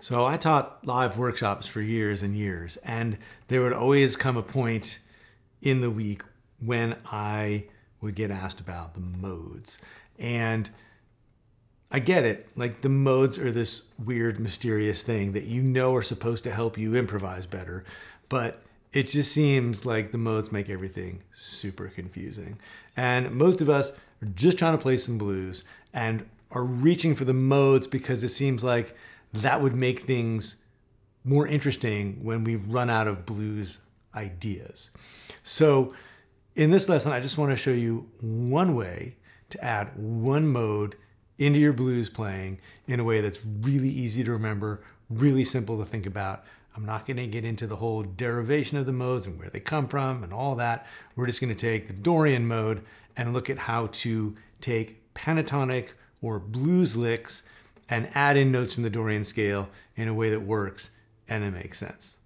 So I taught live workshops for years and years, and there would always come a point in the week when I would get asked about the modes. And I get it. Like, the modes are this weird, mysterious thing that you know are supposed to help you improvise better, but it just seems like the modes make everything super confusing. And most of us are just trying to play some blues and are reaching for the modes because it seems like that would make things more interesting when we run out of blues ideas. So in this lesson, I just want to show you one way to add one mode into your blues playing in a way that's really easy to remember, really simple to think about. I'm not going to get into the whole derivation of the modes and where they come from and all that. We're just going to take the Dorian mode and look at how to take pentatonic or blues licks and add in notes from the Dorian scale in a way that works and it makes sense.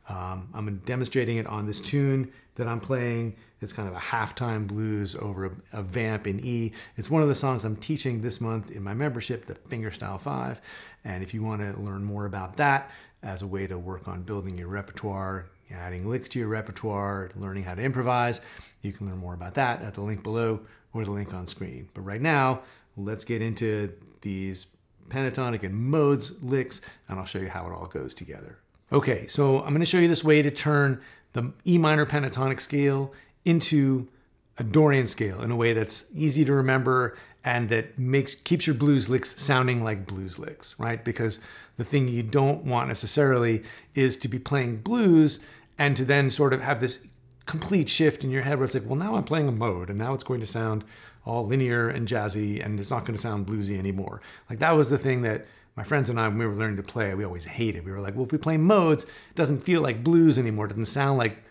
I'm demonstrating it on this tune that I'm playing. It's kind of a halftime blues over a vamp in E. It's one of the songs I'm teaching this month in my membership, the Fingerstyle 5. And if you want to learn more about that as a way to work on building your repertoire, adding licks to your repertoire, learning how to improvise, you can learn more about that at the link below or the link on screen. But right now, let's get into these pentatonic and modes licks, and I'll show you how it all goes together. Okay, so I'm going to show you this way to turn the E minor pentatonic scale into a Dorian scale in a way that's easy to remember and that keeps your blues licks sounding like blues licks, right? Because the thing you don't want necessarily is to be playing blues and to then sort of have this complete shift in your head where it's like, well, now I'm playing a mode and now it's going to sound all linear and jazzy and it's not going to sound bluesy anymore. Like, that was the thing that my friends and I, when we were learning to play, we always hated. We were like, well, if we play modes, it doesn't feel like blues anymore. It doesn't sound like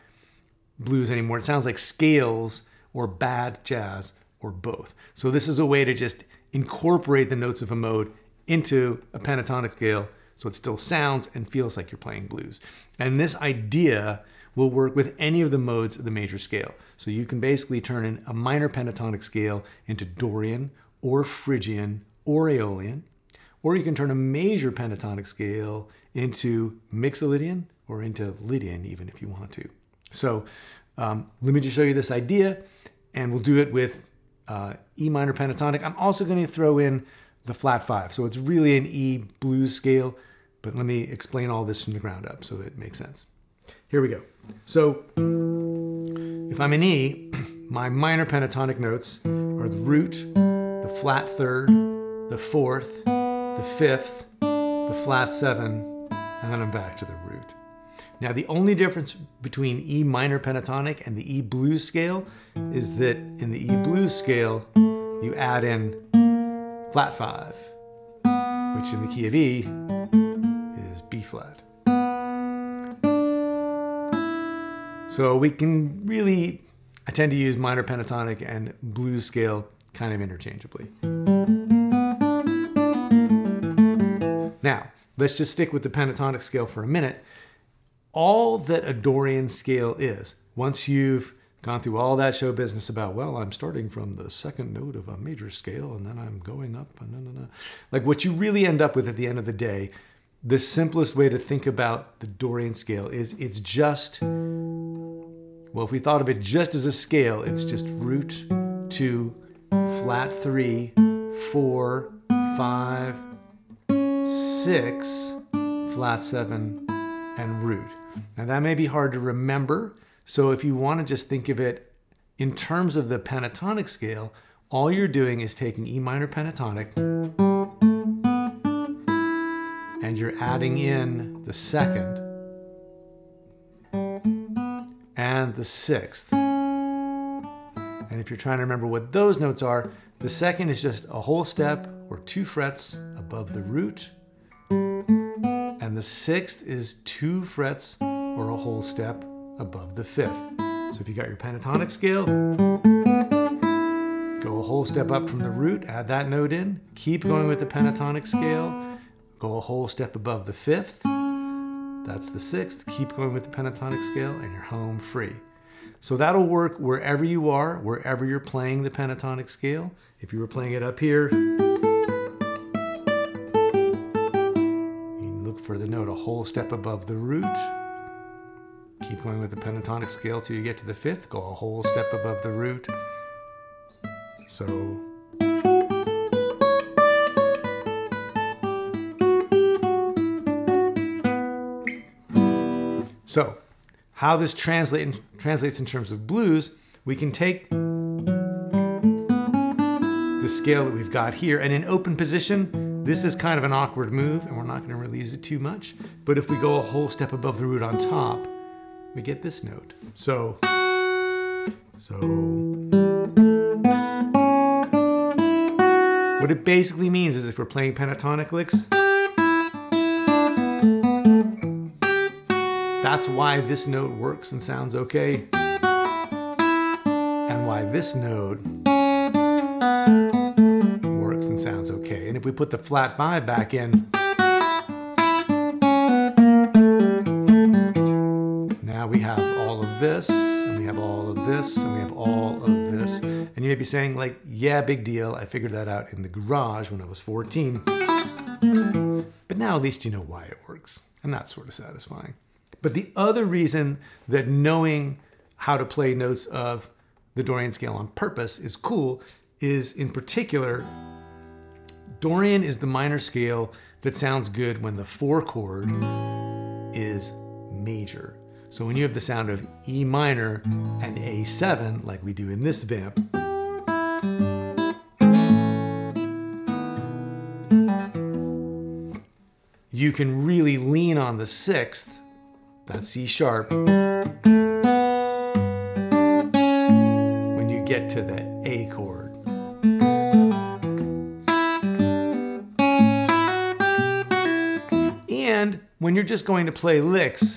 blues anymore. It sounds like scales or bad jazz or both. So this is a way to just incorporate the notes of a mode into a pentatonic scale so it still sounds and feels like you're playing blues. And this idea will work with any of the modes of the major scale. So you can basically turn in a minor pentatonic scale into Dorian or Phrygian or Aeolian, or you can turn a major pentatonic scale into Mixolydian or into Lydian even if you want to. So let me just show you this idea, and we'll do it with E minor pentatonic. I'm also going to throw in the flat 5. So it's really an E blues scale, but let me explain all this from the ground up so it makes sense. Here we go. So if I'm in E, my minor pentatonic notes are the root, the flat 3rd, the 4th, the 5th, the flat 7, and then I'm back to the root. Now, the only difference between E minor pentatonic and the E blues scale is that in the E blues scale, you add in flat 5, which in the key of E is B flat. So we can really, I tend to use minor pentatonic and blues scale kind of interchangeably. Now, let's just stick with the pentatonic scale for a minute. All that a Dorian scale is, once you've gone through all that show business about, well, I'm starting from the 2nd note of a major scale and then I'm going up, and like, what you really end up with at the end of the day, the simplest way to think about the Dorian scale is it's just, well, if we thought of it just as a scale, it's just root 2, flat 3, 4, 5, 6, flat 7, and root. Now that may be hard to remember, so if you want to just think of it in terms of the pentatonic scale, all you're doing is taking E minor pentatonic and you're adding in the 2nd and the 6th. And if you're trying to remember what those notes are, the 2nd is just a whole step or 2 frets above the root, and the 6th is 2 frets or a whole step above the 5th. So if you got your pentatonic scale, go a whole step up from the root, add that note in, keep going with the pentatonic scale, go a whole step above the 5th, that's the 6th, keep going with the pentatonic scale, and you're home free. So that'll work wherever you are, wherever you're playing the pentatonic scale. If you were playing it up here, for the note a whole step above the root. Keep going with the pentatonic scale till you get to the fifth. Go a whole step above the root. So. So, how this translates in terms of blues, we can take the scale that we've got here, and in open position, this is kind of an awkward move, and we're not going to release it too much. But if we go a whole step above the root on top, we get this note. So. What it basically means is if we're playing pentatonic licks, that's why this note works and sounds okay, and why this note works and sounds okay. And if we put the flat 5 back in, now we have all of this, and we have all of this, and we have all of this. And you may be saying, like, yeah, big deal. I figured that out in the garage when I was 14. But now at least you know why it works. And that's sort of satisfying. But the other reason that knowing how to play notes of the Dorian scale on purpose is cool is, in particular, Dorian is the minor scale that sounds good when the 4 chord is major. So when you have the sound of E minor and A7, like we do in this vamp, you can really lean on the 6th, that's C sharp, when you get to the A chord. And when you're just going to play licks,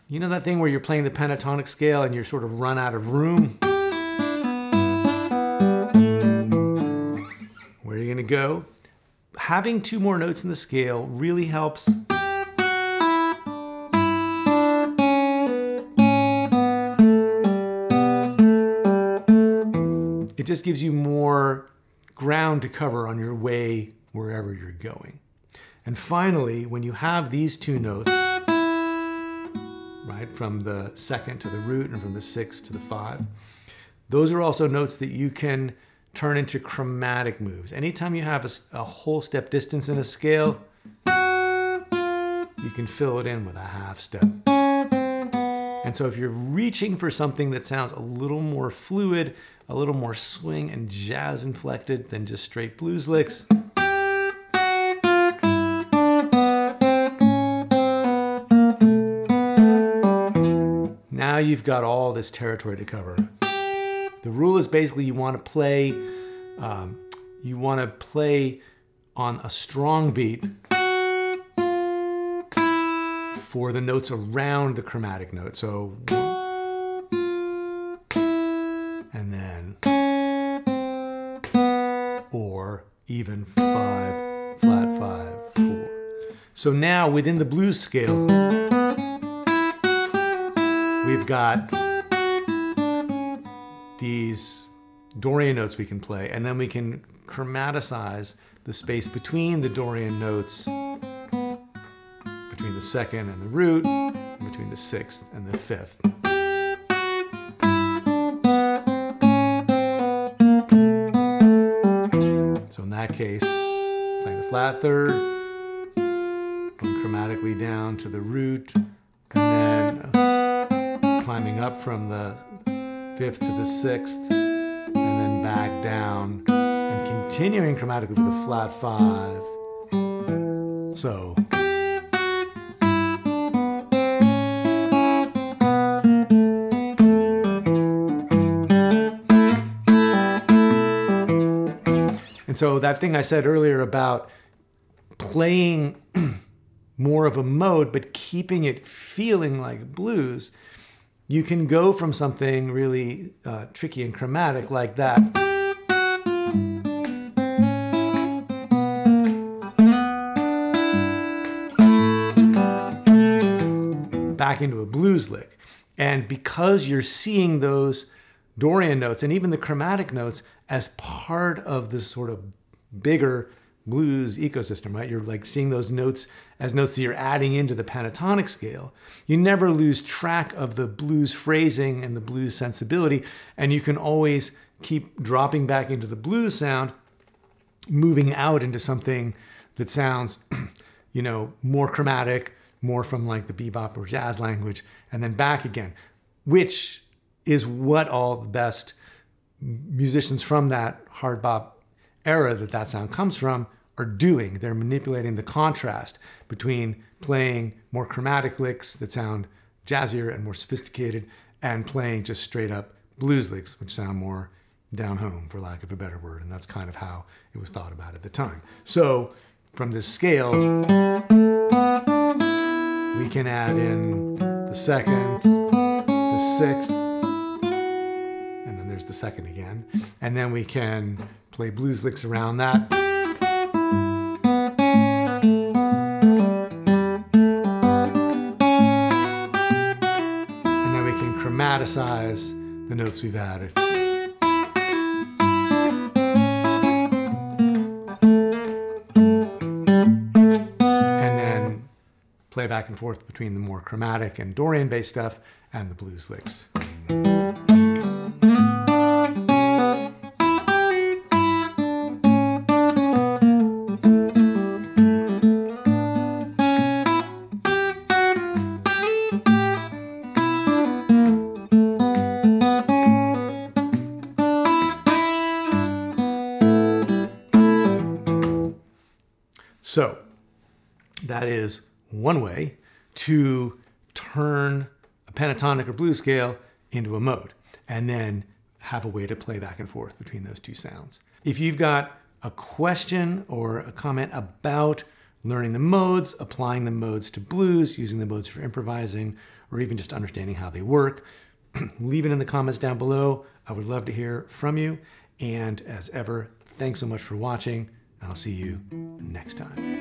you know that thing where you're playing the pentatonic scale and you're sort of run out of room? Where are you going to go? Having 2 more notes in the scale really helps it just gives you more ground to cover on your way wherever you're going. And finally, when you have these 2 notes, right, from the 2nd to the root and from the 6th to the 5, those are also notes that you can turn into chromatic moves. Anytime you have a whole step distance in a scale, you can fill it in with a half step. And so if you're reaching for something that sounds a little more fluid, a little more swing and jazz inflected than just straight blues licks, now you've got all this territory to cover. The rule is basically you want to play on a strong beat for the notes around the chromatic note. So, and then, or even 5, flat 5, 4. So now within the blues scale, we've got these Dorian notes we can play, and then we can chromaticize the space between the Dorian notes, between the 2nd and the root, and between the 6th and the 5th. So in that case, playing the flat 3rd, going chromatically down to the root, and then climbing up from the 5th to the 6th, and then back down, and continuing chromatically with a flat 5. So. And so that thing I said earlier about playing more of a mode, but keeping it feeling like blues, you can go from something really tricky and chromatic like that back into a blues lick. And because you're seeing those Dorian notes and even the chromatic notes as part of this sort of bigger blues ecosystem, right? You're like seeing those notes as notes that you're adding into the pentatonic scale. You never lose track of the blues phrasing and the blues sensibility, and you can always keep dropping back into the blues sound, moving out into something that sounds, more chromatic, more from like the bebop or jazz language, and then back again, which is what all the best musicians from that hard bop era that sound comes from are doing. They're manipulating the contrast between playing more chromatic licks that sound jazzier and more sophisticated and playing just straight up blues licks, which sound more down home, for lack of a better word. And that's kind of how it was thought about at the time. So from this scale, we can add in the second, the sixth, and then there's the second again. And then we can play blues licks around that. And then we can chromaticize the notes we've added. Play back and forth between the more chromatic and Dorian-based stuff and the blues licks. So that is one way to turn a pentatonic or blues scale into a mode, and then have a way to play back and forth between those two sounds. If you've got a question or a comment about learning the modes, applying the modes to blues, using the modes for improvising, or even just understanding how they work, leave it in the comments down below. I would love to hear from you. And as ever, thanks so much for watching, and I'll see you next time.